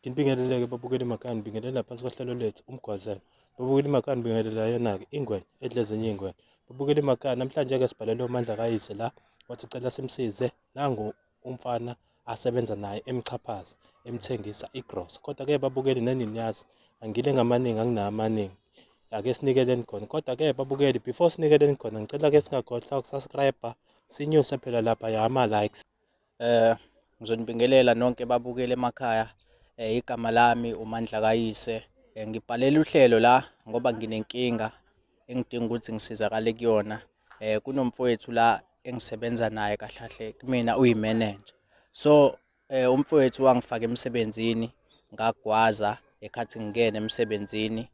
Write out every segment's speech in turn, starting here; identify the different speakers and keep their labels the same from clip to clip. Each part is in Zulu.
Speaker 1: Nginibingelele-ke babukeli emakhaya, nibingelela phansi kohlelo lethu umgwazelo. Babukeli emakhaya, nibingelela yona-ke ingwenya edla ezinye iy'ngwenya. Babukeli emakhaya, namhlanje-ke sibhalelwe uMandla Kayise la wathi ucela simsize nangu umfana asebenza naye emchaphaza emthengisa igrosa. Kodwa-ke babukeli nani niyazi angile ngamaningi anginawo amaningi. Ake sinikeleni khona. Kodwa-ke babukeli before sinikeleni khona ngicela-ke singakhohlwa ukusubscribe sinyuse phela lapha ya ama-likes.
Speaker 2: Ngizonibingelela nonke babukele emakhaya. Igama lami uMandla Kayise. Ngibhalela uhlelo la ngoba nginenkinga engidinga ukuthi ngisizakale kuyona. Kunomfowethu la engisebenza naye kahle kumina uyi-manager. So umfowethu wangifaka emsebenzini ngagwaza ekhathi ngingena emsebenzini.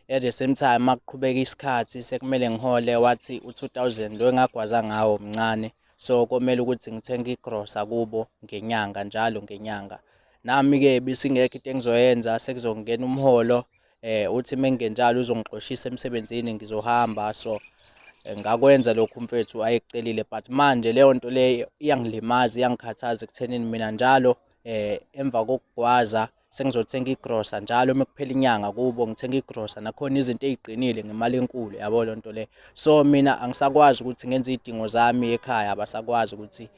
Speaker 2: At the same time makuqhubeka isikhathi sekumele ngihole wathi u-2000 lo engagwaza ngawo mncane. So komele ukuthi ngithenge igrosa kubo ngenyanga njalo ngenyanga. Nami-ke bisingekho into engizoyenza sekuzongena umholo. Uthi mengenjalo uzongixoshisa emsebenzini ngizohamba. So ngakwenza lokhu umfethu ayekucelile, but manje leyo nto leyo iyangilimaza, iyangikhathaza ekuthenini mina njalo emva kokugwaza sengizothenga igrosa njalo mekuphela inyanga kubo ngithenga igrosa, nakhona izinto ey'qinile ngemali enkulu, yabo le nto le. So mina angisakwazi ukuthi ngenze iy'dingo zami ekhaya, abasakwazi ukuthi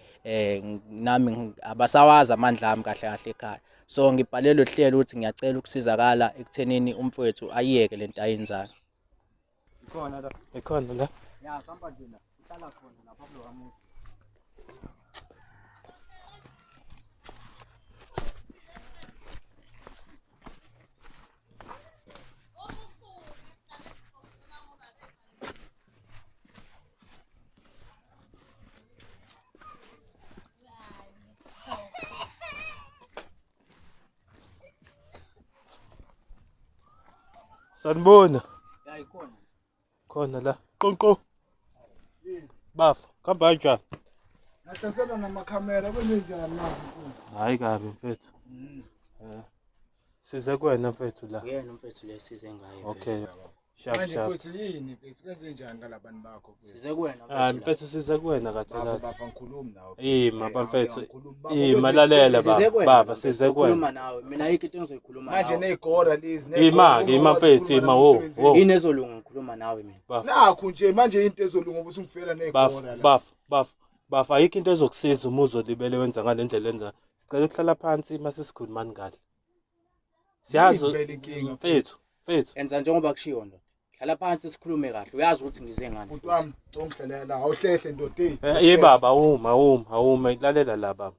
Speaker 2: nami abasawazi amandla ami kahle kahle ekhaya. So ngibhalele uhlelo ukuthi ngiyacela ukusizakala ekuthenini umfowethu ayiyeke le nto ayenzayo.
Speaker 1: Ikhona la, ikhona la.
Speaker 2: Ya sihamba nje la, uhlala khona lapha kulo kamuzi.
Speaker 1: Sanibona.
Speaker 2: Ya ikhona.
Speaker 1: Khona la. Qonqo. Bafa, kuhamba kanjani?
Speaker 3: Ngahlasela namakhamera kwenzenjani manje?
Speaker 1: Hayi kabi mfethu. Size kuwena mfethu la.
Speaker 2: Uyena umfethu le size ngayo.
Speaker 1: Okay. Sharp
Speaker 3: Manje
Speaker 1: sharp.
Speaker 3: mfethu yini mfethu kwenzenjani ngalabantu bakho mfethu?
Speaker 2: Size kuwena
Speaker 1: Mfethu size kuwena kahle kahle.
Speaker 3: Bafa ngikhulumi nawe.
Speaker 1: Mama mfethu.
Speaker 3: Malalela
Speaker 1: baba size kuwena.
Speaker 2: Khuluma nawe. Mina ayikho into engizoyikhuluma nawe.
Speaker 3: Manje nezigora lezi
Speaker 1: Ima mfethu wo.
Speaker 2: Yini ezolunga ngikhuluma nawe mina.
Speaker 3: Nakho nje manje into ezolunga ubusungifela nezigora la.
Speaker 1: Bafa ayikho into ezokusiza uma uzolibele wenza ngale ndlela enza. Sicela ukuhlala phansi mase sikhulumani kahle. Siyazi mfethu.
Speaker 2: Enza njengoba kushiwo ndoda. Hlala phansi sikhulume kahle. Uyazi ukuthi ngize ngani.
Speaker 3: Umuntu wami ongihlelela la awuhlehle ndoda.
Speaker 1: Baba uma ilalela la baba.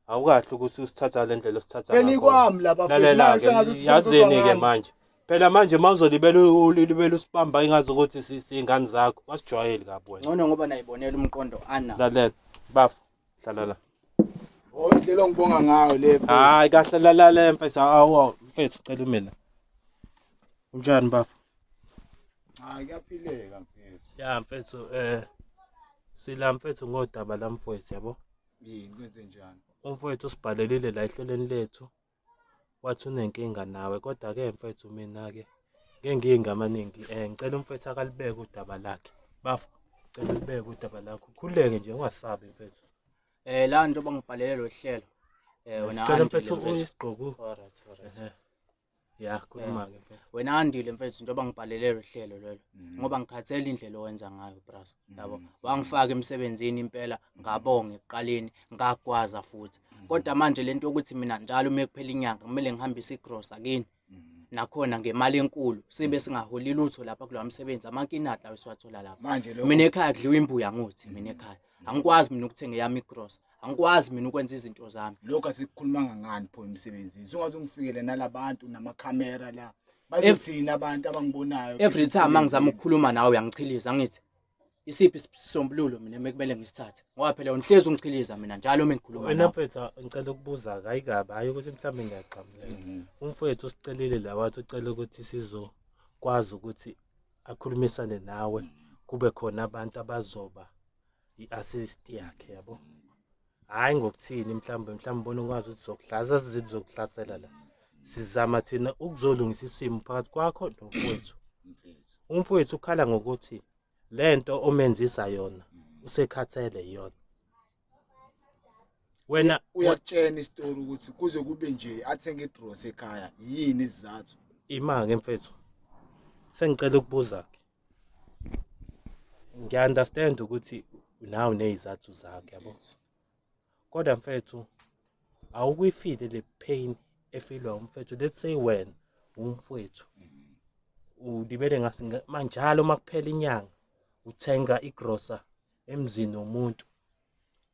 Speaker 1: Awukahle ukuthi usithatha le ndlela osithatha
Speaker 3: ngakho. Kwami la bafethu
Speaker 1: yazeni ke manje. Phela manje mawuzolibela usibamba ingazi ukuthi singane zakho. Wasijwayeli kabi wena.
Speaker 2: Ngcono ngoba nayibonela umqondo ana.
Speaker 1: Lalela bafa. Hlala la.
Speaker 3: Indlela ngibonga ngayo le.
Speaker 1: Hayi kahle lalala mfethu mfethu cela mina. Unjani bafa?
Speaker 3: Hayi kuyaphileka mfethu.
Speaker 1: Ya mfethu sila mfethu ngodaba la mfethu yabo.
Speaker 3: Yini kwenzenjani?
Speaker 1: Umfowethu usibhalelile la ehlelweni lethu. Wathi unenkinga nawe kodwa ke mfethu mina ke ngenginga amaningi ngicela umfethu akalibeke udaba lakhe. Bafa cela ulibeke udaba lakho. Ukhuleke nje ungasabi mfethu.
Speaker 2: La njengoba ngibhalele lo hlelo. Wena
Speaker 1: cela mfethu uyisigqoku.
Speaker 2: Alright.
Speaker 1: Ya khuluma ke mfethu.
Speaker 2: Wena andile mfethu njengoba ngibhalele lo hlelo lelo. Ngoba ngikhathele indlela owenza ngayo bras. Yabo. Wangifaka emsebenzini impela ngabonga ekuqaleni ngagwaza futhi. Kodwa manje lento ukuthi mina njalo mekuphela inyanga kumele ngihambise igrosa kini. Nakhona ngemali enkulu sibe singaholi lutho lapha kulo msebenzi amankinata awesiwathola lapha.
Speaker 3: Manje lo
Speaker 2: Mina ekhaya kudliwa imbuya ngothi mina ekhaya. Angikwazi mina ukuthenga yami igrosa. Angikwazi mina ukwenza izinto zami.
Speaker 3: lokho asikukhuluma ngani pho emsebenzini? Ungaze ungifikele nalabantu namakhamera la. Bazothina abantu abangibonayo.
Speaker 2: Every time mangizama ukukhuluma nawe uyangichiliza ngithi isiphi isisombululo mina mekumele ngisithathe. Ngoba phela ungihlezi ungichiliza mina njalo mengikhuluma nawe.
Speaker 1: Wena mfethu ngicela ukubuza hayi kabi hayi ukuthi mhlawumbe ngiyaxamulela. Umfowethu usicelile la wathi ucela ukuthi sizokwazi ukuthi akhulumisane nawe kube khona abantu abazoba i-assist yakhe yabo. Hayi ngokuthini mhlawumbe ubona ukwazi ukuthi zokuhlaza sizokuhlasela la. Sizama thina ukuzolungisa isimo phakathi kwakho nomfowethu. Umfowethu ukhala ngokuthi lento omenzisa yona usekhathele yona. wena
Speaker 3: uyakutshena isitori ukuthi kuze kube nje athenge igross ekhaya yini isizathu
Speaker 1: imake mfethu sengicela ukubuza ke ngiya-understand ukuthi nawe unezizathu zakhe yabo kodwa mfethu awukuyifile le pain efilwa umfethu let's say wena umfethu ulibele manjalo makuphela inyanga uthenga igrosa emzini womuntu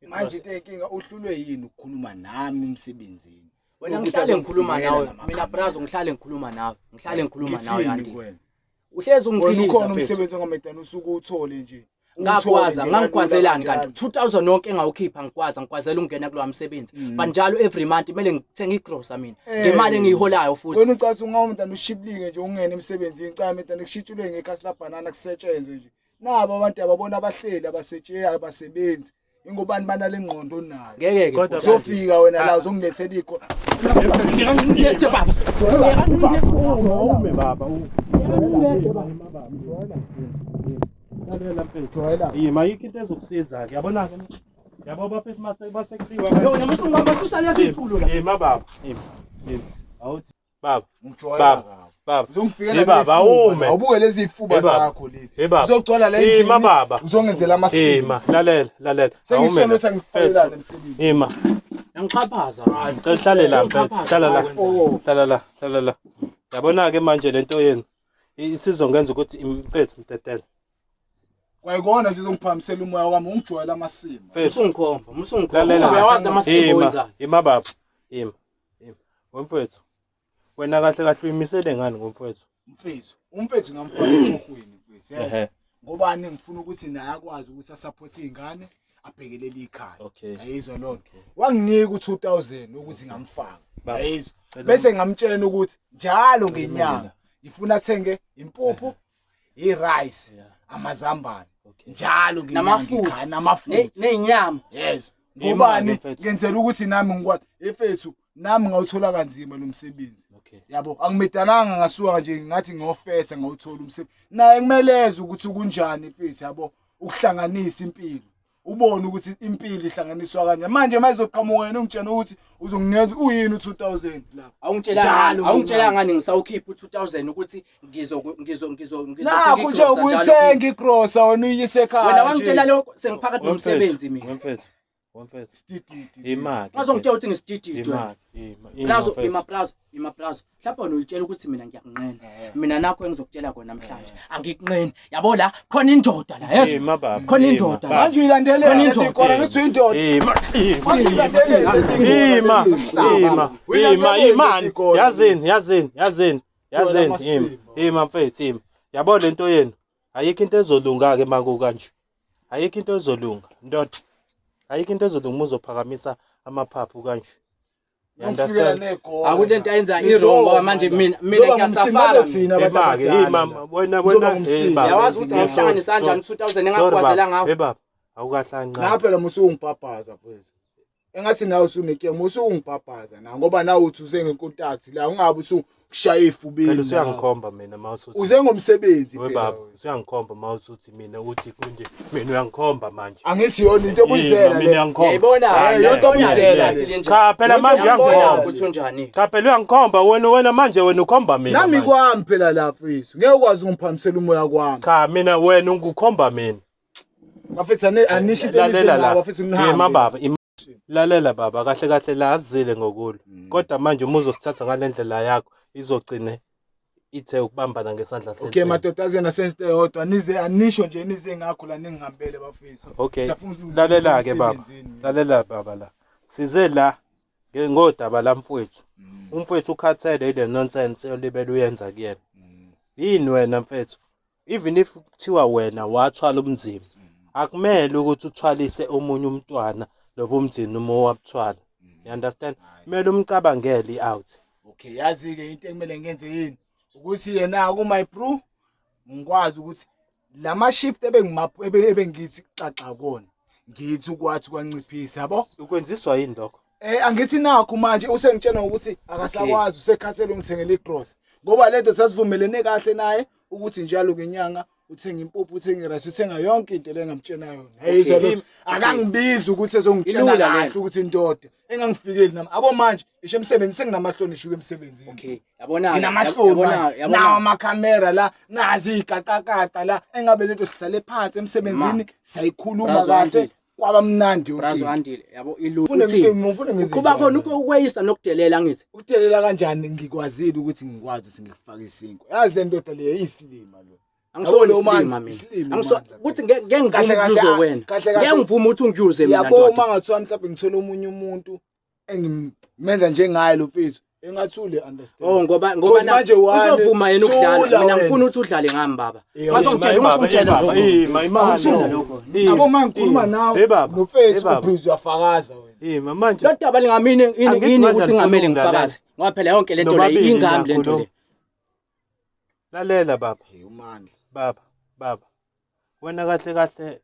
Speaker 3: manje inkinga uhlulwe yini ukukhuluma nami emsebenzini
Speaker 2: wena ngihlale ngikhuluma nawe mina brazo ngihlale ngikhuluma nawe kanti uhlezi ungiphilisa
Speaker 3: ukhona umsebenzi ongamedana usuku uthole nje
Speaker 2: ngakwaza ngangikwazelani kanti 2000 nonke engawukhipha ngikwazela ukungena kulo msebenzi banjalo every month kumele ngithenga igrosa mina ngemali engiyiholayo futhi
Speaker 3: wena ucathi ungawumntana ushiblinge nje ungene emsebenzini cha mntana kushitshulwe ngekhasi la banana kusetshenzwe nje nabo abantu ababona abahleli abasetshela abasebenzi ingobani bana lengqondo nayo
Speaker 2: ngeke
Speaker 1: Kodwa
Speaker 3: uzofika wena la uzongilethela ikho
Speaker 2: ngilethe baba
Speaker 1: awume baba lalela mfethu yima yikho into ezokusiza-ke yabona-ke yabo bafethu basekuthiwa
Speaker 2: yona musungabasusa lesitulo la
Speaker 1: yima baba yima awuthi baba
Speaker 3: baba
Speaker 1: baba
Speaker 3: uzongifikela
Speaker 1: baba awume
Speaker 3: awubuke lezi ifuba zakho lezi uzogcwala la
Speaker 1: yima baba
Speaker 3: uzongenzela amasimo
Speaker 1: yima lalela
Speaker 3: sengisona ukuthi angifanelane emsebenzini
Speaker 1: yima
Speaker 2: ngixhaphaza
Speaker 1: hlale la mfethu hlala la yabona-ke manje lento yenu isizongenza ukuthi mfethu mtetele
Speaker 3: kwayikona nje uzongiphamisela umoya wami ungijwayela amasimo
Speaker 2: musungikhomba uyawazi amasimo wenza
Speaker 1: yima baba yima wemfethu wena kahle uyimisele ngani ngomfethu
Speaker 3: umfethu ngamfaka emhweni mfethu yazi ngobani ngifuna ukuthi naye akwazi ukuthi asupport izingane abhekelele ikhaya ayizwa lonke wanginika u2000 ukuthi ngamfaka ayizwa bese ngamtshela ukuthi njalo ngenyanga ngifuna athenge impuphu irice amazambane njalo
Speaker 2: namafutha nenyama
Speaker 3: yes ngobani ngenzela ukuthi nami ngikwazi efethu nami ngawuthola kanzima lo msebenzi yabo angimedananga ngasuka nje ngathi ngiyofesa ngawuthola umsebenzi naye kumeleze ukuthi kunjani efethu yabo ukuhlanganisa impilo ubone ukuthi impilo ihlanganiswa kanje manje mayizoqhamuka wena ungitshela ukuthi uzongingenza uyini u2000 la
Speaker 2: awungitshela ngani ngisawukhipha u2000 ukuthi
Speaker 3: nakho nje ukuthenga igrosa wena uyise ekhaya
Speaker 2: wena wangitshela lokho sengiphakathi nomsebenzi mina
Speaker 1: wemfethu
Speaker 3: imali
Speaker 2: bazongitshela ukuthi ngisidididi imaplazo mhlawumbe unoyitshela ukuthi mina ngiyakunqena mina nakho engizokutshela khona namhlanje angikunqeni yabo la khona indoda la yezo khona indoda
Speaker 3: manje uyilandelela isikora ngithi indoda
Speaker 1: imani yazini ima mfethu yabo lento yenu ayikho into ezolunga-ke maku kanje ayikho into ezolunga ndoda ayikho into ezolunga uzophakamisa amaphaphu kanje
Speaker 3: understand
Speaker 2: akulento ayenza irongo manje mina ngiyasafara
Speaker 1: wena
Speaker 2: yawazi ukuthi awuhlanganisa kanjani 2000 engakwazela ngawo
Speaker 1: baba awukahlanca
Speaker 3: na phela musungibhabhaza mfethu engathi nawe usunenkinga musungibhabhaza na ngoba nawe uthi uze ngecontact la ungabe usukushaya ifubeni
Speaker 1: phela uyangikhomba mina mawusuthi
Speaker 3: uze ngomsebenzi
Speaker 1: phela baba uyangikhomba mawusuthi mina uthi kunje mina uyangikhomba manje
Speaker 3: angisiyona into obuyizela
Speaker 1: mina uyangikhomba
Speaker 2: yayibona
Speaker 3: yonke obuyizela
Speaker 1: cha phela manje uyangikhomba cha phela uyangikhomba wena manje wena ukhomba mina
Speaker 3: nami kwami phela lapho mfethu ngeke ukwazi ungiphamisela umoya kwami
Speaker 1: cha mina wena ungukhomba mina
Speaker 3: mfethu anisho into elisela mfethu
Speaker 1: yima baba lalela baba kahle la azile ngokulo kodwa manje uma uzosithatha ngalendlela yakho izogcine ithe ukubambana ngesandla sethu
Speaker 3: okay madodazana sense yodwa nize anisho nje nize ngakho la ningihambele bafethu
Speaker 1: okay lalela-ke baba lalela baba la size la ngodaba la mfowethu umfowethu ukhathele ile nonsense olibele uyenza kuyena yini wena mfethu even if kuthiwa wena wathwala umzimba akumele ukuthi uthwalise omunye umntwana lobo umzini uma wabuthwala you understand kumele umcabangele i-out
Speaker 3: okay yazi-ke into ekumele ngenze yini ukuthi yena ku-my bro ngikwazi ukuthi lama shift ebengithi xaxa kona ngithi ukwathi kwanciphisa yabo
Speaker 1: ukwenziswa yini lokho
Speaker 3: angithi nakho manje usengitshela ukuthi akasakwazi usekhathele ungithengele igross ngoba lento sasivumelene kahle naye ukuthi njalo ngenyanga uthenga impuphu uthenga irice uthenga yonke into le engamtshena yona yayizwa lo akangibizi ukuthi ezongitshena kahle ukuthi indoda engangifikeli nami abo manje isho emsebenzi senginamahlonishwa emsebenzini
Speaker 2: okay yabona
Speaker 3: nginamahloni nawo amakhamera la nazi igaqaqaqa la engabe lento sihlale phansi emsebenzini sayikhuluma kahle kwaba mnandi
Speaker 2: Brazo Andile yabo ilulu kuba khona ukweyisa nokudelela ngithi
Speaker 3: ukudelela kanjani ngikwazile ukuthi ngikwazi ukuthi ngifake isinkwa yazi le ndoda le iyisilima lo
Speaker 2: angisole usilima mina angisole ukuthi ngeke ngivume ukuze wena ngeke ngivume ukuthi ungijuze mina
Speaker 3: yabo uma ngathiwa mhlawumbe ngithola omunye umuntu engimenza njengaye lo mfethu engathule understand
Speaker 2: ngoba manje uzovuma yena ukudlala mina ngifuna ukuthi udlale ngami baba bazongitshela ungitshela lokho
Speaker 3: abo manje ngikhuluma nawe no mfethu ubhuzu uyafakaza wena
Speaker 1: manje
Speaker 2: lo daba lingamini yini ukuthi ngamele ngifakaze ngoba phela yonke lento le ingami lento le
Speaker 1: lalela baba
Speaker 3: umandla
Speaker 1: baba wena kahle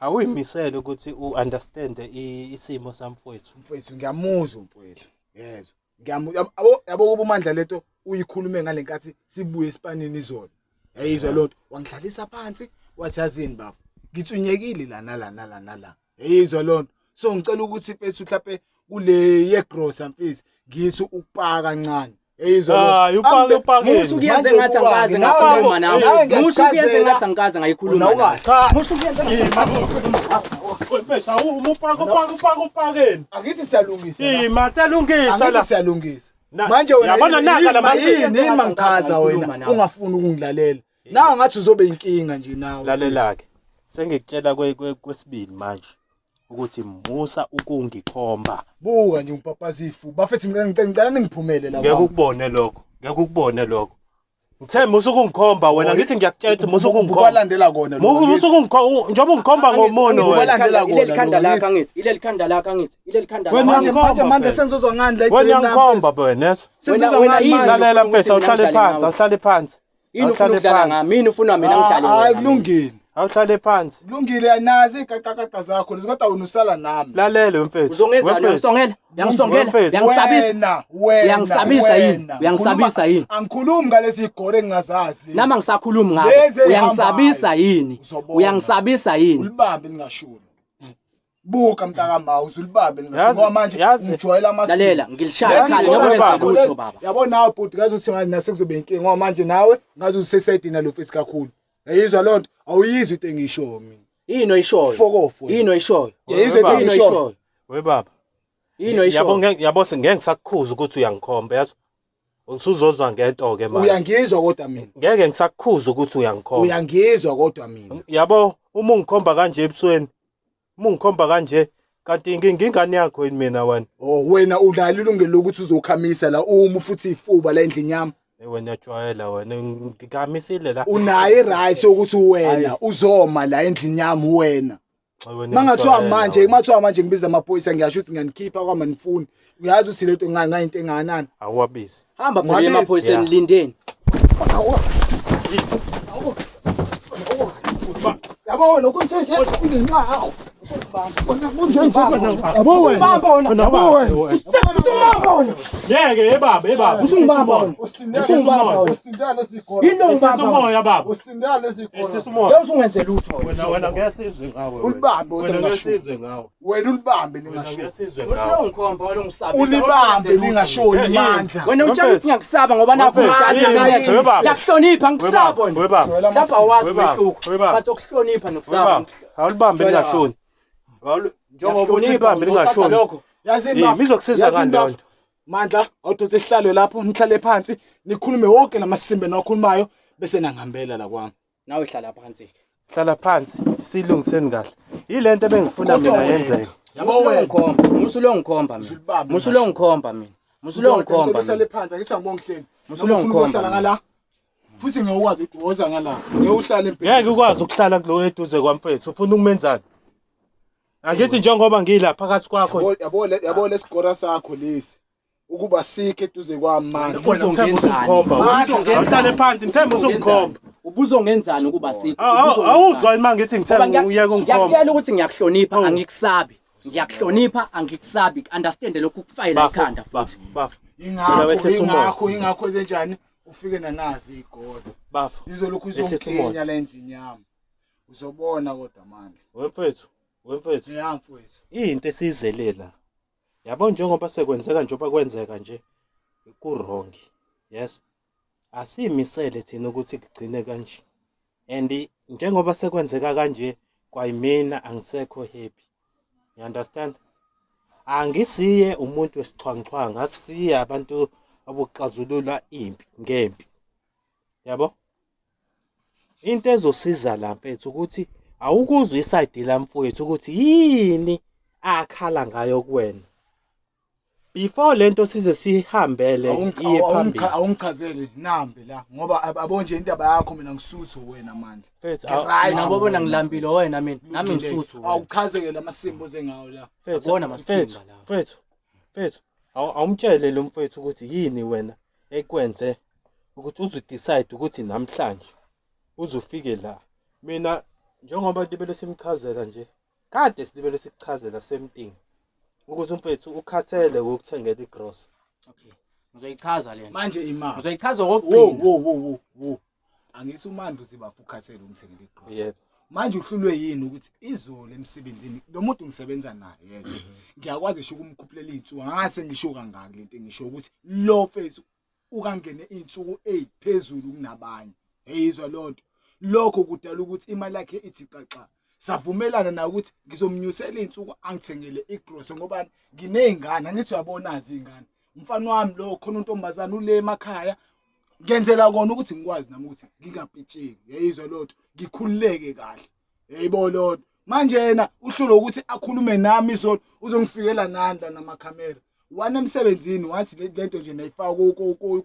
Speaker 1: awuyimisele ukuthi uunderstand isimo samfowethu
Speaker 3: mfowethu ngiyamuzwa mfowethu yezwa yabo kuba umandla lento uyikhulume ngalenkathi sibuye esipanini izolo yayizwa lonto wangidlalisa phansi wathi yazini baba ngithunyekile la yayizwa lonto so ngicela ukuthi mfethu mhlawumbe kule yegrosa mfethu ngithi ukupaka kancane yayizwa lonto
Speaker 1: upake
Speaker 2: usukuyenze ngathi angikaze ngakhuluma nawe usukuyenze ngathi angikaze ngayikhuluma nawe usukuyenze
Speaker 1: bese upakeni
Speaker 3: akithi siyalungisa
Speaker 1: masalungisa la
Speaker 3: siyalungisa manje wena
Speaker 1: yabona naka
Speaker 3: yini mangichaza wena ungafuni ukungilalela nawe ngathi uzobe inkinga nje nawe
Speaker 1: lalelake sengikutshela kwesibili manje ukuthi musa ukungikhomba
Speaker 3: buka nje umpapazifu bafethi ngicela ningiphumele la
Speaker 1: ngeke ukubone lokho ngithe musa ukungikhomba wena ngithi ngiyakutshela ukuthi musa ukungikhomba
Speaker 3: kwalandela kona
Speaker 1: musa ukungikhomba njengoba ungikhomba ngomono wena
Speaker 2: ileli khanda lakho angithi
Speaker 3: manje sengizozwa ngani la
Speaker 1: wena ngikhomba wena lalela mfethu awuhlale phansi
Speaker 2: yini ufuna ukudlala ngami yini ufuna mina ngidlale wena
Speaker 3: hayi kulungile
Speaker 1: awuhlale phansi
Speaker 3: kulungile ayinazi iqaqaqaqa zakho lezi kodwa wena usala nami
Speaker 1: lalela mfethu
Speaker 2: uzongenzani uyangisabisa yini
Speaker 3: angikhulumi ngalesi igore engingazazi lezi
Speaker 2: nama ngisakhuluma ngabo uyangisabisa yini
Speaker 3: ulibambe lingashuni buka mntaka ma uzulibambe lingashuni ngoba manje ujwayela amasiko
Speaker 2: lalela ngilishaya ekhaya ngiyakwenza lutho baba
Speaker 3: yabo nawe bhuti ngathi uthi ngathi nasekuzobe inkinga ngoba manje nawe ngathi usesayidini nalo mfethu kakhulu yayizwa lonto awuyizwi into engisho mina
Speaker 2: yini oyishoyo yini oyishoyo
Speaker 3: yayizwa into engisho
Speaker 1: we baba
Speaker 2: yini oyishoyo
Speaker 1: yabo ngeke ngisakukhuza ukuthi uyangikhomba yazo usuzozwa ngento ke manje
Speaker 3: uyangizwa kodwa mina
Speaker 1: ngeke ngisakukhuza ukuthi uyangikhomba
Speaker 3: uyangizwa kodwa mina
Speaker 1: yabo uma ungikhomba kanje ebusweni uma ungikhomba kanje kanti ngingane yakho yini mina wena
Speaker 3: wena unalo ilungelo lokuthi uzokhamisa la uma futhi ifuba la endlini yami
Speaker 1: wena jwayela wena ngikamisile la
Speaker 3: unayo right ukuthi wena uzoma la endlini yami wena mangathiwa manje ngibiza amaphoyisa ngiyasho ukuthi ngiyanikipha kwama nifuni uyazi ukuthi lento ngayinto enganani
Speaker 1: awuwabizi
Speaker 2: hamba phela emaphoyisa enilindeni
Speaker 3: yabo wena ukuntshentshe inginawo abo wena
Speaker 1: yeke baba
Speaker 2: usungibamba
Speaker 3: usindale sikhola
Speaker 2: into ngibamba
Speaker 1: umoya baba
Speaker 3: usindale sikhola
Speaker 2: leo usungenze lutho
Speaker 1: wena ngiyasizwe ngawe
Speaker 3: ulibambe
Speaker 1: wena ngiyasizwe ngawe
Speaker 3: wena ulibambe lingashoni
Speaker 2: usungikhomba wena ungisabisa
Speaker 3: ulibambe lingashoni amandla
Speaker 2: wena utshela ukuthi ngiyakusaba ngoba nakho ngiyakuhlonipha ngikusaba wena lapha awazi umehluko bathi ukuhlonipha nokusaba
Speaker 1: awulibambe lingashoni njengoba uthi libambe lingashoni
Speaker 3: yazini
Speaker 1: mizokusiza kanjani
Speaker 3: mandla awudothe isihlalo lapho nihlale phansi nikhulume wonke lamasimbe nakhulumayo bese nangihambela la kwami
Speaker 2: nawe hlala phansi
Speaker 1: hlala phansi silungiseni kahle yilento ebengifuna mina yenzeke
Speaker 2: yabo wena musulongikhomba mina musulongikhomba
Speaker 3: uhlale phansi akithi angibongihleni musulongikhomba ngala futhi ngiyokwazi ukuwoza ngala ngiyohlala empini
Speaker 1: ngeke ukwazi ukuhlala kulo eduze kwamfethu ufuna ukumenzani angithi njengoba ngila phakathi kwakho
Speaker 3: yabo lesigora sakho lesi ukuba sikhe eduze kwami manje
Speaker 1: uhlale phansi ngithemba uzongikhomba
Speaker 2: ubuzongenzani ukuba sikho
Speaker 1: awuzwa ima ngithi ngithemba uyeke ungikhomba
Speaker 2: ngiyakutshela ukuthi ngiyakuhlonipha angikusabi ngiyakuhlonipha angikusabi understand lokhu ukufayela ikhanda futhi
Speaker 3: ingakho enzenjani ufike nanazi igodo
Speaker 1: Bafo.
Speaker 3: izolokhu izongikenya la endlini yami uzobona kodwa manje
Speaker 1: Wemfethu
Speaker 3: yeah mfowethu
Speaker 1: into esizelela yabo njengoba sekwenzeka njengoba kwenzeka nje ku-wrong yes asimisele thina ukuthi kugcine kanje and njengoba sekwenzeka kanje kwayimina angisekho happy you understand angisiye umuntu wesichwangchwanga asiye abantu abokuxazulula impi ngempi yabo into ezosiza la mfethu ukuthi awukuzwa iside la mfowethu ukuthi yini akhala ngayo kuwena before lento size sihambele iye phambili
Speaker 3: awungichazele nambe la ngoba abonje indaba yakho mina ngisuthu wena manje
Speaker 2: mina ngobona ngilambile wena mina nami ngisuthu
Speaker 3: awuchazeke lamasimbo zengawo la
Speaker 2: akubona masimba la
Speaker 1: mfethu awumtshele lo mfethu ukuthi yini wena ekwenze ukuthi uzudecide ukuthi namhlanje uzufike la mina njengoba libele simchazela nje kade silibele sikuchazela same thing ukuthi umfethu ukhathele ukuthengela igross
Speaker 2: okay ngizoyichaza lento
Speaker 3: manje imali
Speaker 2: ngizoyichaza ngokugcina
Speaker 3: wo angithi umando uthi bafukhathele umthengela igross
Speaker 1: yebo
Speaker 3: manje uhlulwe yini ukuthi izolo emsebenzini lo muntu ngisebenza naye yena ngiyakwazi ngisho ukumkhuphulela izinsuku angase ngisho kangaka lento ngisho ukuthi lo mfethu ukangene izinsuku eziphezulu kunabanye eyizwa lonto lokho kudala ukuthi imali yakhe ithi xaxa savumelana na ukuthi ngizomnyusela izinsuku angithengele igross ngoba nginezingane angithi uyabonazi izingane umfana wami lo khona untombazana ule emakhaya ngenzela kona ukuthi ngikwazi nami ukuthi ngingapitsheki yayizwa lonto ngikhululeke kahle yayibo lonto manje yena uhlulo ukuthi akhulume nami izolo uzongifikela nanda namakhamera wana emsebenzini wathi lento nje nayifaka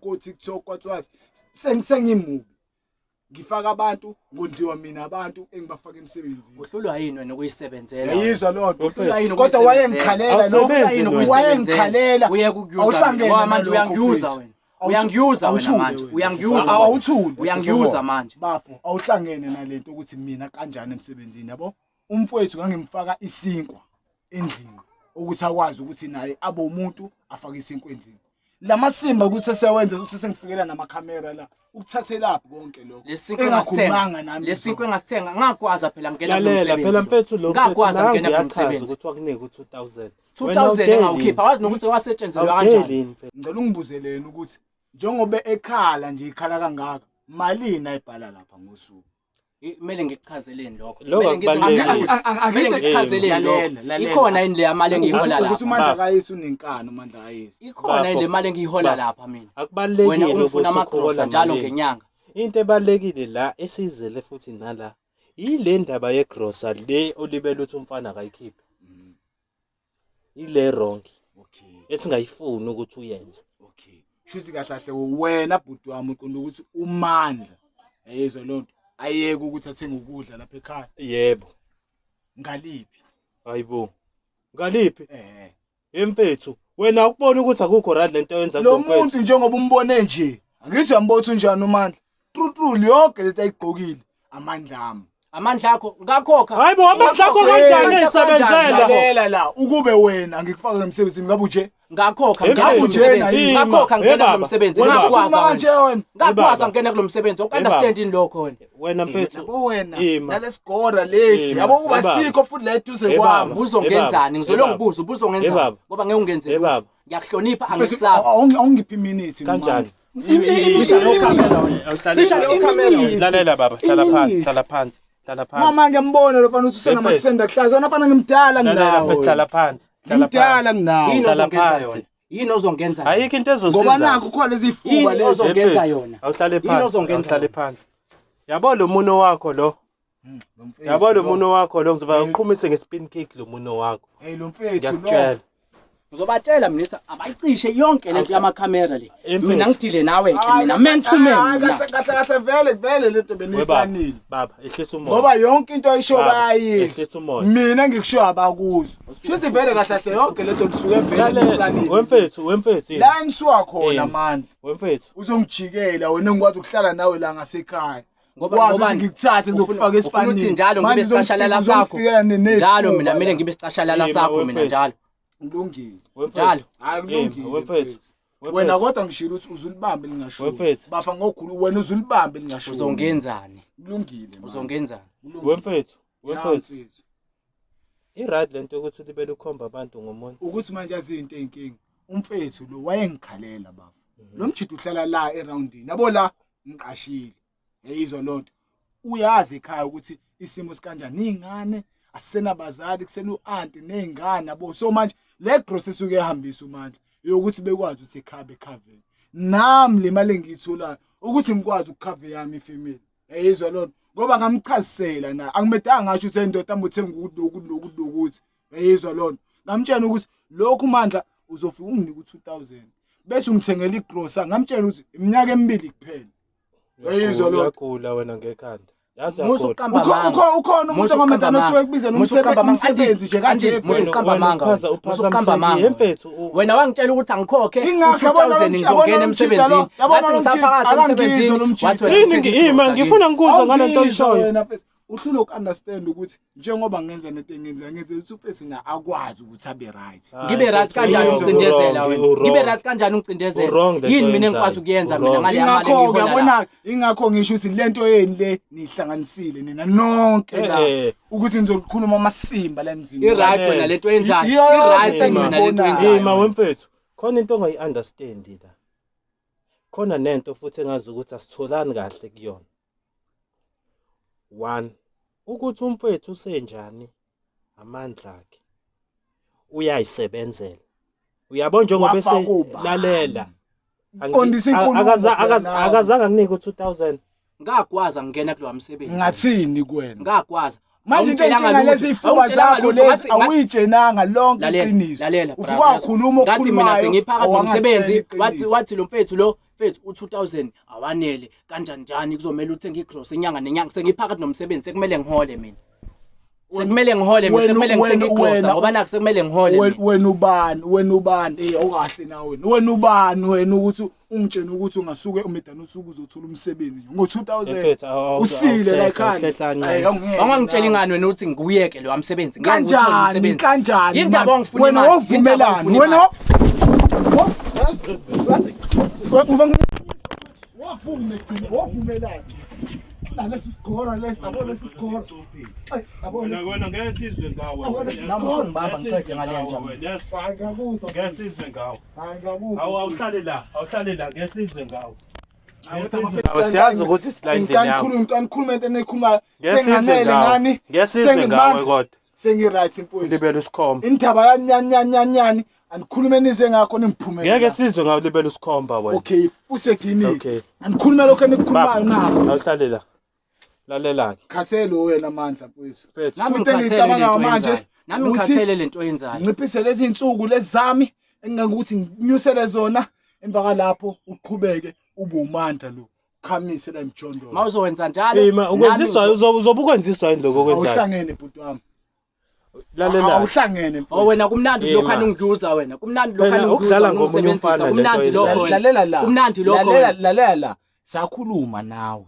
Speaker 3: ku TikTok kwathi sengimubi ngifaka abantu ngondliwa mina abantu engibafaka emsebenzini
Speaker 2: uhlulwa yini wena ukuyisebenzela
Speaker 3: yayizwa lonto
Speaker 2: uhlulwa yini
Speaker 3: kodwa wayengikhalela wayengikhalela
Speaker 2: uye kukuyuza ngoba manje uyangiyuza wena uyangiyuza wena manje uyangiyuza manje
Speaker 3: bafo awuhlangene nalento ukuthi mina kanjani emsebenzini yabo umfowethu ngangimfaka isinkwa endlini ukuthi akwazi ukuthi naye abe umuntu afake isinkwa endlini lamasimba ukuthi sesewenza ukuthi sengifikela namakhamera la ukuthathelaphi konke lokho engakhulumanga nami
Speaker 2: lesinkwa engasithenga ngakwazi phela ngena
Speaker 1: kumsebenzi phela mfethu lo
Speaker 2: ngakwazi ngena kumsebenzi
Speaker 1: ukuthi wakunika u2000
Speaker 2: 2000 engawukhipha wazi nokuthi wasetshenzelwa kanjani
Speaker 3: ngicela ungibuzeleni ukuthi njengoba ekhala nje ikhala kangaka malini ayibhala lapha ngosuku
Speaker 2: kumele ngikuchazeleni lokho
Speaker 1: kumele
Speaker 2: ngikuchazeleni lokho ikhona yini le mali engiyihola lapha
Speaker 3: ukuthi manje akayisi unenkani manje akayisi
Speaker 2: ikhona yini le mali engiyihola lapha mina
Speaker 1: akubalekile
Speaker 2: wena ufuna amagrosa njalo ngenyanga
Speaker 1: into ebalekile la esizele futhi nala ile ndaba yegrosa le olibele uthi umfana akayikhiphe ile wrong
Speaker 3: okay
Speaker 1: esingayifuni ukuthi uyenze
Speaker 3: okay shuthi kahle wena bhuti wami uqonda ukuthi umandla yayizwa lonto ayeke ukuthi athenge ukudla lapha ekhaya
Speaker 1: yebo
Speaker 3: ngaliphi
Speaker 1: hayibo ngaliphi emfethu wena ukubona ukuthi akukho right lento yenza
Speaker 3: lo muntu njengoba umbone nje angithi uyambotha njani umandla true yonke lento ayigqokile amandla
Speaker 2: akho ngakhokha
Speaker 1: hayibo amandla akho kanjani esebenzela
Speaker 3: la ukube wena ngikufaka emsebenzini ngabe nje
Speaker 2: ngakhokha ngena kulo msebenzi ngakwazi ngena kulo msebenzi ukunderstand ini lokho
Speaker 1: wena mfethu
Speaker 3: yabo wena nalesigora lesi yabo ubasikho futhi la eduze kwami
Speaker 2: uzongenzani ngizolo ngibuza ubuzongenzani ngoba ngeke ungenze lutho ngiyakuhlonipha angisaba
Speaker 3: awungiphi minute
Speaker 1: kanjani
Speaker 3: lalela
Speaker 1: baba hlala phansi
Speaker 3: mama ngiyambona lo mfana uthi usenamasenda kuhlaza wona mfana ngimdala nginawo
Speaker 1: hlala phansi
Speaker 3: ngimdala nginawo
Speaker 2: yini ozongenza
Speaker 1: ayikho into ezosiza
Speaker 3: ngoba nakho khona lezi ifuba lezi
Speaker 2: ozongenza yona
Speaker 1: awuhlale phansi yabo lo muno wakho lo yabo lo muno wakho lo ngizoba uqhumise ngespin cake lo muno wakho
Speaker 3: hey lo mfethu lo
Speaker 2: ngizobatshela mina ukuthi abayicishe yonke lento yamakhamera le mina ngidile nawe ke mina man to man
Speaker 3: kahle vele lento beniplanile
Speaker 1: baba ehlisa umoya
Speaker 3: ngoba yonke into ayisho bayini
Speaker 1: ehlisa umoya
Speaker 3: mina ngikusho abakuzo shuthi vele kahle yonke lento ngisuke vele beniplanile
Speaker 1: wemfethu
Speaker 3: la ngisuka khona manje
Speaker 1: wemfethu
Speaker 3: uzongijikela wena ngikwazi ukuhlala nawe la ngasekhaya ngoba ngikuthathe ngokufaka esipanini
Speaker 2: ufuthi njalo ngibe isicashalala sakho njalo mina kumele ngibe isicashalala sakho mina njalo
Speaker 3: Kulungile.
Speaker 2: Njalo.
Speaker 3: Hayi kulungile. wena kodwa ngishilo ukuthi uzulibambe lingasho
Speaker 1: Wemfethu.
Speaker 3: bafa ngokhulu wena uzulibambe lingasho
Speaker 2: Uzongenzani?
Speaker 3: kulungile
Speaker 2: Uzongenzani?
Speaker 1: Wemfethu. Wemfethu.
Speaker 3: Wemfethu
Speaker 1: I-right lento ukuthi ulibele ukhomba abantu ngomuntu.
Speaker 3: ukuthi manje azinto ey'nkinga umfethu lo wayengikhalela baba lo mjidi uhlala la eroundini yabo la ngiqashile yayizwa lonto uyazi ekhaya ukuthi isimo sikanjani ingane asisenabazali kusena uanti nezingane yabo so manje le process uke ehambisa umandla yokuthi bekwazi ukuthi cover nami le mali engiyitholayo ukuthi ngikwazi ukucover yami ifamily yayizwa lonto ngoba ngamchazisela na angimedanga ngasho ukuthi indoda ambothenga ukuthi yayizwa lonto ngamtshela ukuthi lokhu mandla uzofika unginike u2000 bese ungithengela igrosa ngamtshela ukuthi iminyaka emibili kuphela yayizwa lonto
Speaker 1: Uyagula wena ngekhanda. Yazi
Speaker 2: Musu
Speaker 1: yakho.
Speaker 2: uqamba amanga.
Speaker 3: ukhona umuntu ongamadana osuke kubizela umsebenzi nje kanje
Speaker 2: Musu uqamba amanga. Musu uqamba amanga.
Speaker 1: Mfethu.
Speaker 2: Wena wangitshela ukuthi angikhokhe
Speaker 3: Ingakho
Speaker 2: 2000 ngizongena emsebenzini. Ngathi ngisaphakathi emsebenzini. Wathi
Speaker 1: Ima ngifuna ngikuzwa ngalento oyishoyo.
Speaker 3: uhlule ukunderstand ukuthi njengoba ngenza nento engenza ukuthi uFesi na akwazi ukuthi abe right
Speaker 2: ngibe right kanjani ucindezela wena ngibe right kanjani ucindezela yini mina engikwazi ukuyenza mina ngale yamali
Speaker 3: ingakho uyabona ingakho ngisho ukuthi lento yeni le nihlanganisile nina nonke la ukuthi nizokhuluma amasimba la emzini
Speaker 2: i-right wena lento yenzayo i-right mina lento yenzayo
Speaker 1: Ima wemfethu khona into ongayi-understand la khona nento futhi engazi ukuthi asitholani kahle kuyona 1 ukuthi umfethu usenjani amandla akhe uyayisebenzela uyabona njengoba eselalela akazange kunike u2000
Speaker 2: ngakwazi ngena kulo msebenzi
Speaker 3: ngathini kuwena
Speaker 2: ngakwazi
Speaker 3: manje into enkinga lezi ifuba zakho lezi awuyitshenanga lonke iqiniso ufika ukhuluma
Speaker 2: ngathi mina sengiphakathi nomsebenzi wathi lo mfethu lo mfethu u2000 awanele kanjani njani kuzomela uthenge igross inyanga nenyanga sengiphakathi nomsebenzi sekumele ngihole mina sekumele ngihole mina sekumele ngithenge igross ngoba nakho sekumele ngihole
Speaker 3: wena ubani awukahle nawe wena ubani wena ukuthi ungitshena ukuthi ungasuke umedana usuku uzothola umsebenzi ngo2000 usile la ekhaya
Speaker 2: wangangitshela ingane wena ukuthi ngiyeke lo msebenzi nganguthola umsebenzi
Speaker 3: kanjani
Speaker 2: indaba ongifuna
Speaker 3: wena ovumelani wena wavumelani lesi score lesisikoro
Speaker 1: wena ngeke sizwe ngawe
Speaker 2: namuhla ngibamba ngiqede ngale nje
Speaker 1: ngesizwe ngawo awuhlale la ngesizwe ngawo siyazi ukuthi silayindeni yakho
Speaker 3: ngikhuluma into enikhuluma senganele ngani
Speaker 1: ngawe kodwa
Speaker 3: sengiright imfowethu
Speaker 1: libele usikhomba
Speaker 3: indaba yanyanyanyanyani anikhulume nize ngakho nimphumela
Speaker 1: ngeke sizwe ngawo libele usikhomba wena
Speaker 3: okay usekini anikhulume lokho enikukhulumayo nabo
Speaker 1: awuhlale la lalela ke
Speaker 3: khathelo wena amandla mfowethu
Speaker 2: nami ngicabanga manje nami ngikhathele lento oyenzayo
Speaker 3: ngiphise lezi insuku lezami engingekuthi nginyusele zona emva kalapho uqhubeke ube umandla lo khamise la emjondolo
Speaker 2: mawuzowenza njalo
Speaker 1: ima ukwenziswa uzobe ukwenziswa yini lokho okwenzayo
Speaker 3: awuhlangene bhuti wami
Speaker 1: lalela
Speaker 3: awuhlangene mfowethu
Speaker 2: wena kumnandi lokho anungiduza wena kumnandi lokho
Speaker 1: Phela ukudlala ngomunye umfana
Speaker 2: kumnandi lokho
Speaker 3: lalela la
Speaker 2: kumnandi lokho
Speaker 3: lalela la sakhuluma nawe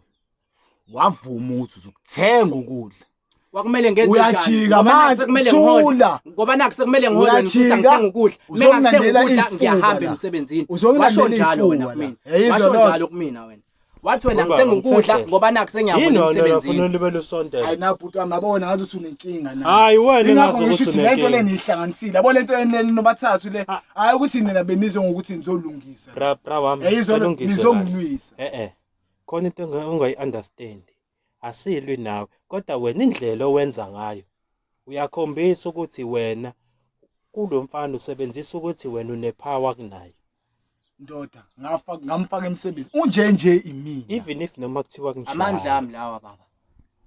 Speaker 3: wavuma ukuthi uzokuthenga ukudla
Speaker 2: wakumele ngenze
Speaker 3: uyajika manje thula
Speaker 2: ngoba nakho sekumele ngihole ukuthi ngithenga ukudla mina ngithenga ukudla ngiyahamba emsebenzini washo njalo wena kumina washo njalo kumina wena wathi wena ngithenga ukudla ngoba nakho sengiyahamba emsebenzini
Speaker 1: yini libele usondela
Speaker 3: hayi nabhuti wami abona ngathi usunenkinga na
Speaker 1: hayi wena
Speaker 3: ngathi ukuthi lento leni ihlanganisile yabo lento enileni nobathathu le hayi ukuthi nina benizwe ngokuthi nizolungisa
Speaker 1: bra wami
Speaker 3: nizongilwisa
Speaker 1: khona into ongayi-understand asilwi nawe kodwa wena indlela owenza ngayo uyakhombisa ukuthi wena kulo mfana usebenzisa ukuthi wena unepower kunayo
Speaker 3: ndoda ngamfaka emsebenzi unje imini
Speaker 1: even if noma kuthiwa kunjalo
Speaker 2: amandla ami lawa baba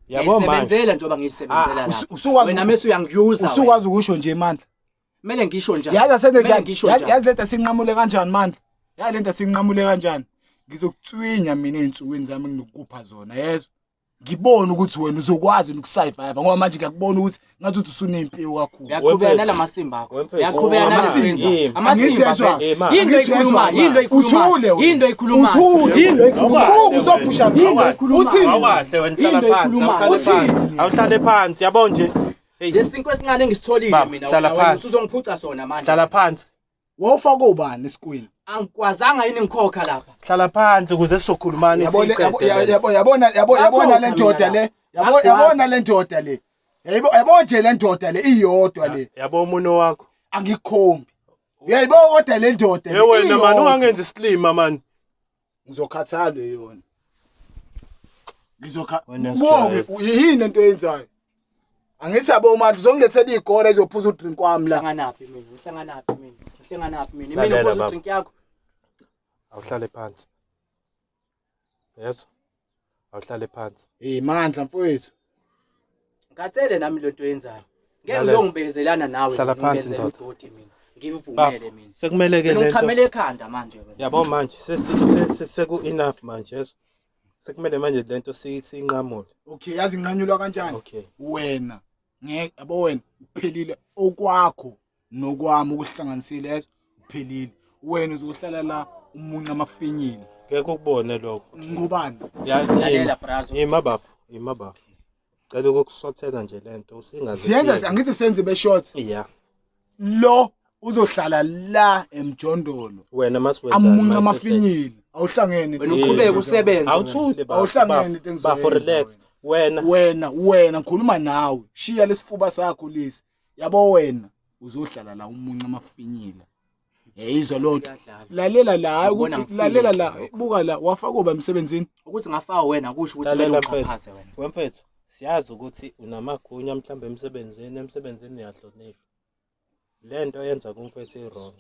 Speaker 1: yabo manje
Speaker 2: ngiyisebenzela njengoba ngiyisebenzela la wena mase uyangiyuza
Speaker 3: usukwazi ukusho nje mandla
Speaker 2: kumele ngisho njani
Speaker 3: yazi asenjani yazi lento sinqamule kanjani mandla yazi lento sinqamule kanjani ngizokutswinya mina einsukwini zami nginokupha zona yezwa ngibona ukuthi wena uzokwazi ukusurvive ngoba manje ngiyakubona ukuthi ngathi usunempiwo kakhulu
Speaker 2: uyaqhubeka nalamasimba akho uyaqhubeka nalamasimba amasimba into ikhuluma
Speaker 3: uzophusha
Speaker 1: uthi awahle wena awuhlale phansi yabo nje
Speaker 2: lesinkwe esincane engisitholile mina
Speaker 1: usuzongiphuca
Speaker 2: sona manje
Speaker 1: hlala phansi
Speaker 3: Wawufaka ubani esikwini?
Speaker 2: Angikwazanga yini ngikhokha lapha.
Speaker 1: Hlala phansi ukuze sizokhulumana
Speaker 3: Yabona le ndoda le. Yabona le ndoda le. Yabo nje le ndoda le iyodwa le.
Speaker 1: Yabo umuntu wakho.
Speaker 3: Angikhombi. Uyayibona kodwa le ndoda le.
Speaker 1: Wena man ungangenzi isilima man.
Speaker 3: Ngizokhathalwa yona. Bonke yini into yenzayo? Angithi yabo manje uzongilethela igora ezophuza udrink wami la.
Speaker 2: Hlanganaphi mina? Mina uphuza udrink yakho.
Speaker 1: Awuhlale phansi. Yezwa? Awuhlale phansi.
Speaker 3: Mandla mfowethu.
Speaker 2: Ngathele nami lento yenzayo. Ngeke ngiyongibekezelana nawe.
Speaker 1: Hlala phansi ndoda.
Speaker 2: Ngivumele mina.
Speaker 1: Sekumele ke lento.
Speaker 2: Ngichamele ekhanda manje wena.
Speaker 1: Yabo manje seku enough manje yezwa. Sekumele manje lento siyinqamule.
Speaker 3: Okay, yazi inqanyulwa kanjani?
Speaker 1: Okay.
Speaker 3: Wena ngeke yabo wena kuphelile okwakho nokwami ukuhlanganisile yezwa kuphelile. Wena uzohlala la umunca amafinyile.
Speaker 1: Ngeke ukubone lokho.
Speaker 3: Ngubani?
Speaker 2: Lalela brazo.
Speaker 1: Imabafu. Cela ukukusothela nje lento usingazi.
Speaker 3: Siyenza angithi senze be short.
Speaker 1: Yeah.
Speaker 3: Lo uzohlala la emjondolo.
Speaker 1: Wena masiwenza.
Speaker 3: Amunca amafinyile. Awuhlangene.
Speaker 2: Wena uqhubeke usebenze.
Speaker 1: Awuthule ba.
Speaker 3: Awuhlangene into engizoyenza.
Speaker 1: Ba for relax.
Speaker 3: Wena ngikhuluma nawe. Shiya lesifuba sakho lesi. Yabo wena uzohlala la umunca amafinyile. Yeyizwa lonto. Lalela la buka la wafaka kuba emsebenzini.
Speaker 2: Ukuthi ngafaka wena kusho ukuthi kumele uqhaphaze wena.
Speaker 1: Wemfethu siyazi ukuthi unamagunya mhlambe emsebenzini uyahlonishwa. Lento yenza kumfethu iwrong.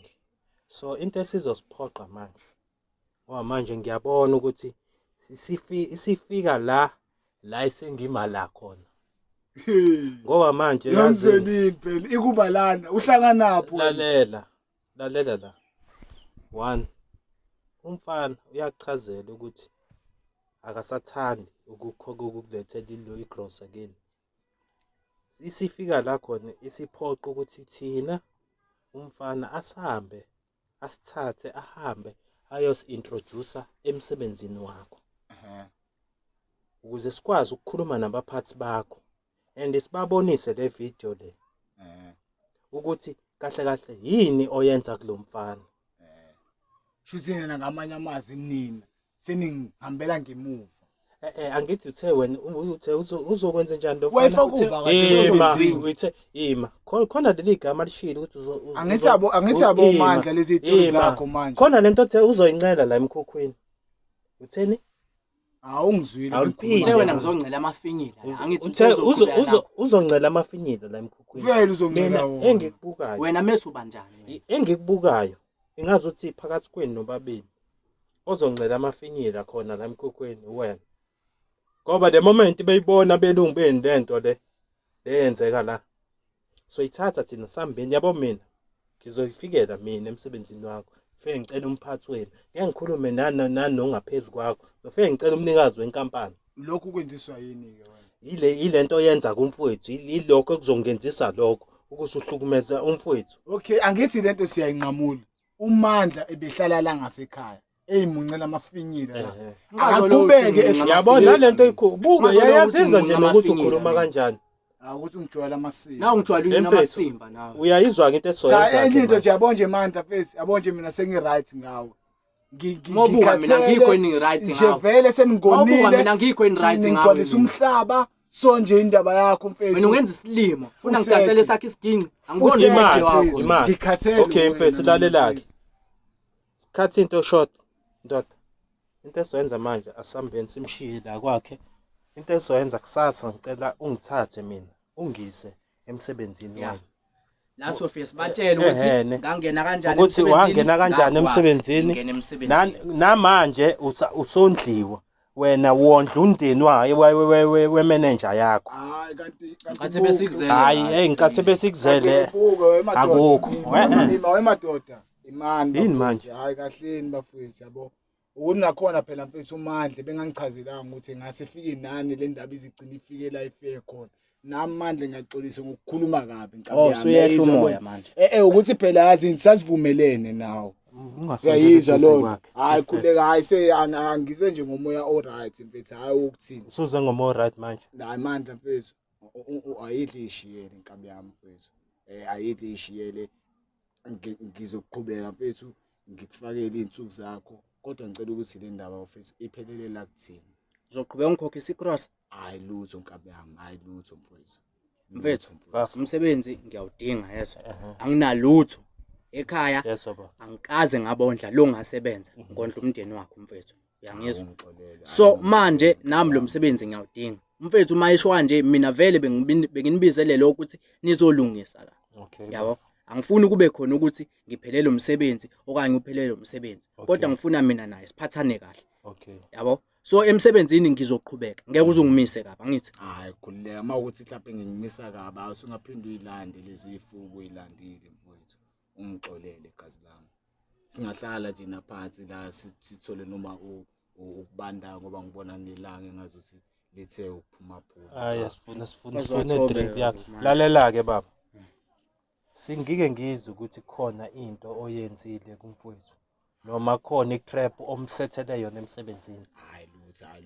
Speaker 1: So into esizosiphoqa manje. Manje ngiyabona ukuthi isifika la isengima la khona. Ngoba manje
Speaker 3: yazini phela ikubalana uhlanganapho.
Speaker 1: Lalela la. 1 umfana uyachazela ukuthi akasathandi ukukulethela ilo igross again. Isifika la khona isiphoqa ukuthi thina umfana asambe asithathe ahambe ayosintroduce emsebenzini wakho. Ukuze sikwazi ukukhuluma nabaphathi bakho and sibabonise le video le. Ukuthi kahle yini oyenza kulomfana.
Speaker 3: Shuthina ngamanye amazwi nina seningihambela ngemuva.
Speaker 1: Angithi uthe wena uzokwenza njani lo
Speaker 3: mfana?
Speaker 1: Uthe ima khona leli gama lishilo ukuthi
Speaker 3: angithi abo mandla lezi zinto zakho manje.
Speaker 1: Khona lento othe uzoyincela la emkhokhweni. Utheni?
Speaker 3: Awungizwile.
Speaker 2: Uthe wena ngizongcela amafinyila. Angithi
Speaker 1: uzoncela amafinyila la emkhokhweni.
Speaker 3: Vele uzoncela wona.
Speaker 1: Engikubukayo.
Speaker 2: Wena mase ubanjani?
Speaker 1: Engikubukayo. Ingazi ukuthi phakathi kweni nobabili. Ozoncela amafinyila khona la emkhokhweni wena. Ngoba the moment beyibona belungu beni lento le eyenzeka la. So ithatha thina sambeni yabo mina. Ngizoyifikela mina emsebenzini wakho. Fike ngicela umphathi wena. Ngeke ngikhulume nani ongaphezulu kwakho. Ngifike ngicela umnikazi wenkampani.
Speaker 3: Lokhu kwenziswa yini ke wena?
Speaker 1: Ile nto oyenza kumfowethu. Ilokho ekuzongenzisa lokho ukuthi uhlukumeza umfowethu.
Speaker 3: Okay, angithi lento siyayinqamula. uMandla ebehlala la ngasekhaya eyimuncela amafinyila la akaqhubeke
Speaker 1: yabona lento ikhubuke yayaziza nje nokuthi ukhuluma kanjani
Speaker 3: ukuthi ungijwayela amasimba
Speaker 2: nawe ungijwayela amasimba nawe
Speaker 1: uyayizwa into esoyenza
Speaker 3: cha into nje yabo nje Mandla face yabo nje mina sengi right ngawe
Speaker 2: ngoba mina ngikho ni right ngawe
Speaker 3: nje vele seningonile
Speaker 2: ngoba mina ngikho ni right ngawe
Speaker 3: ngigcwalisa umhlaba so nje indaba yakho mfethu
Speaker 2: mina ungenza isilimo ufuna ngidatsele sakhe isiginci angiboni
Speaker 1: imali
Speaker 2: wakho
Speaker 3: ngikhathele
Speaker 1: okay mfethu lalelake sikhathi into short ndoda into esoyenza manje asambeni simshiye la kwakhe into esoyenza kusasa ngicela ungithathe mina ungise emsebenzini wami
Speaker 2: la Sophia sibatshela ukuthi ngangena kanjani
Speaker 1: ukuthi wangena kanjani emsebenzini namanje usondliwa wena wondla undeni we manager yakho
Speaker 2: kanti besikuzele
Speaker 1: hayi ngicathe besikuzele akukho
Speaker 3: wemadoda imani manje hayi kahleni bafowethu yabo ukuthi nakhona phela mfethu uMandla bengangichazelanga ukuthi ngase fike nani le ndaba izigcina ifike la ifike khona nami Mandla ngiyaxolisa ngokukhuluma kabi inkabi yami
Speaker 2: usuyehla umoya manje
Speaker 3: ukuthi phela yazi sasivumelene nawe uyayizwa lo hayi khuleka hayi angise nje ngomoya all right mfethu hayi ukuthini
Speaker 1: usuze ngomoya all right manje
Speaker 3: hayi Mandla mfethu ayidli ishiyele inkabi yami mfethu ayidli ishiyele ngizoqhubeka mfethu ngikufakele iy'nsuku zakho kodwa ngicela ukuthi le ndaba mfethu iphelele la kuthina.
Speaker 2: Uzoqhubeka ungikhokhisa i-cross?
Speaker 3: Hayi lutho nkabi yami, hayi lutho mfethu.
Speaker 2: Mfethu, umsebenzi ngiyawudinga yeso. Anginalutho ekhaya, angikaze ngabondla lo ngasebenza ngondla umndeni wakho mfethu. Uyangizwa? So manje nami lo msebenzi ngiyawudinga. Mfethu mayisho kanje mina vele benginibizele lokho ukuthi nizolungisa la. Yabo? Angifuni kube khona ukuthi ngiphelele umsebenzi okanye uphelele umsebenzi. Kodwa ngifuna mina naye siphathane kahle. Yabo? So emsebenzini ngizoqhubeka. Ngeke uzungimise kabi, angithi?
Speaker 3: Hayi khulileka mawukuthi mhlawumbe ngingimisa kabi awusungaphinde uyilande lezi ifuku uyilandile mfowethu. Ungixolele gazi lami. Singahlala nje naphansi la sithole noma ukubanda ngoba ngibona nelanga engazuthi lithe ukuphuma phuma.
Speaker 1: Hayi sifuna drink yakho. Lalela ke baba. Singike ngizwe ukuthi khona into oyenzile kumfowethu. Noma khona itrap omsethele yona emsebenzini.
Speaker 3: Hayi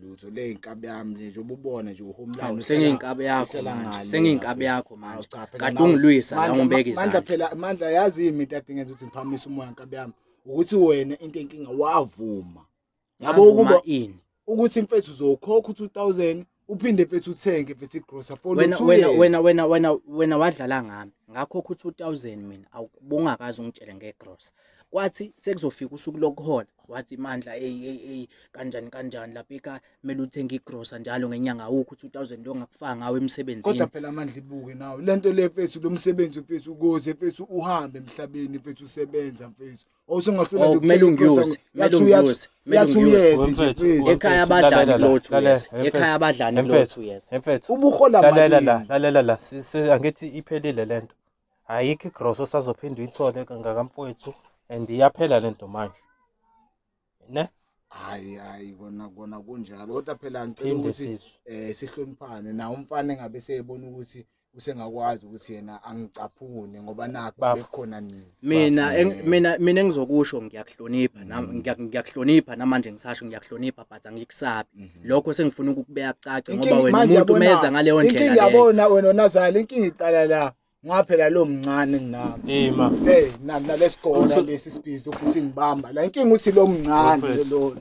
Speaker 3: lutho le inkabi yami nje ububona nje uhumlando.
Speaker 2: Sengiyinkabi yakho manje. Sengiyinkabi yakho manje. Kade ungilwisa la ungibeka izandla.
Speaker 3: Manje yazi imi into adingenza ukuthi ngiphamise umoya inkabi yami ukuthi wena into enkinga wavuma. Yabo ukuba ini ukuthi mfethu uzokhokha u2000 uphinde mfethu uthenge mfethu igrocer for
Speaker 2: wena wadlala ngami ngakhokha u2000 mina awubungakazi ungitshele ngegrocer. Kwathi sekuzofika usuku lokuhola wathi Mandla kanjani lapha ekhaya kumele uthenge igrocer njalo ngenyanga awukho u2000 lo ngakufaka ngawe emsebenzini.
Speaker 3: Kodwa phela Mandla ibuke nawe lento le mfethu lo msebenzi mfethu ukuze mfethu uhambe emhlabeni mfethu usebenza mfethu awusungahlula nje
Speaker 2: kumele ungiyuse ekhaya abadlali lothu ekhaya abadlali lothu
Speaker 1: mfethu
Speaker 3: ubuhola
Speaker 1: lalela angithi iphelile lento ayikho igrocer osazophinda uyithole ngakamfowethu and iyaphela lento manje ne
Speaker 3: hayi kona kunjalo kodwa phela ngicela ukuthi sihloniphane na umfana engabe seyibona ukuthi usengakwazi ukuthi yena angicaphune ngoba nakho bekhona nini.
Speaker 2: Mina engizokusho ngiyakuhlonipha namanje ngisasho ngiyakuhlonipha but angikusabi. Lokho sengifuna ukukubeka cace ngoba wena umuntu umeza ngale ndlela.
Speaker 3: Inkinga yabona wena uNazali inkinga iqala la ngaphela lo mncane nginami. Nalesikole lesi sibhizi lokhu singibamba la inkinga uthi lo mncane lo.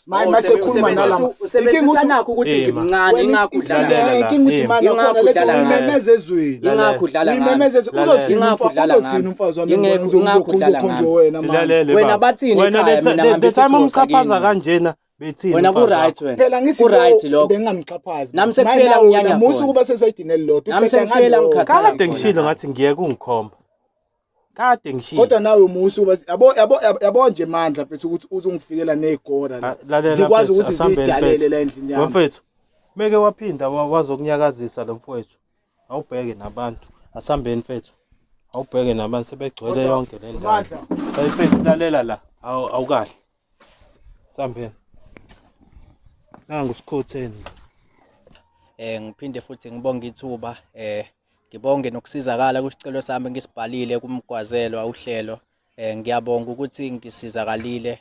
Speaker 3: Mase khuluma nala.
Speaker 2: Inkinga uthi nakho ukuthi ngimncane ingakudlala.
Speaker 3: Inkinga uthi manje khona lethu imemeze ezweni.
Speaker 2: Ingakudlala ngani?
Speaker 3: Imemeze uzothini umfazi wami ngizokhonja wena manje.
Speaker 2: Wena bathini ekhaya mina ngihambe
Speaker 1: umxhaphaza kanjena bethini
Speaker 2: wena ku right wena.
Speaker 3: Phela ngithi lo bengamxhaphazi.
Speaker 2: Nami sekufela nginyanya.
Speaker 3: Musu kuba sesayidini elilodwa.
Speaker 2: Nami sekufela ngikhathala.
Speaker 1: Kade ngishilo ngathi ngiyeke ungikhomba. Kade ngishilo.
Speaker 3: Kodwa nawe musu kuba yabo nje Mandla mfethu ukuthi uzungifikela negora la. Sikwazi ukuthi zidalele la endlini yami.
Speaker 1: Mfethu meke waphinda wazokunyakazisa lo mfowethu. Awubheke nabantu. Asambeni mfethu. Awubheke nabantu sebegcwele yonke le ndawo. Hayi mfethu lalela la. Awukahle. Sambeni. Nangu sikhotheni.
Speaker 2: Ngiphinde futhi ngibonge ithuba ngibonge nokusizakala kusicelo sami ngisibhalile kumgwazelo uhlelo. Ngiyabonga ukuthi ngisizakalile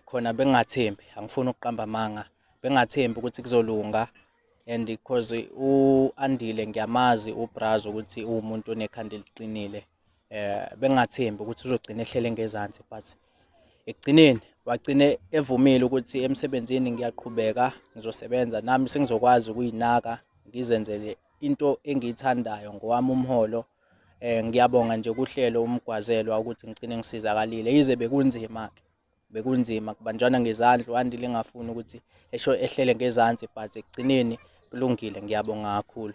Speaker 2: khona bengathembi angifuni ukuqamba amanga bengathembi ukuthi kuzolunga and because uAndile ngiyamazi uBrazo ukuthi umuntu onekhanda eliqinile bengathembi ukuthi uzogcina ehlele ngezansi but ekugcineni wagcine evumile ukuthi emsebenzini ngiyaqhubeka ngizosebenza nami sengizokwazi ukuyinaka ngizenzele into engiyithandayo ngowami umholo. Ngiyabonga nje kuhlelo umgwazelwa ukuthi ngicine ngisizakalile yize bekunzima kubanjwana ngezandla uAndile engafuni ukuthi ehlele ngezansi but ekugcineni kulungile ngiyabonga kakhulu.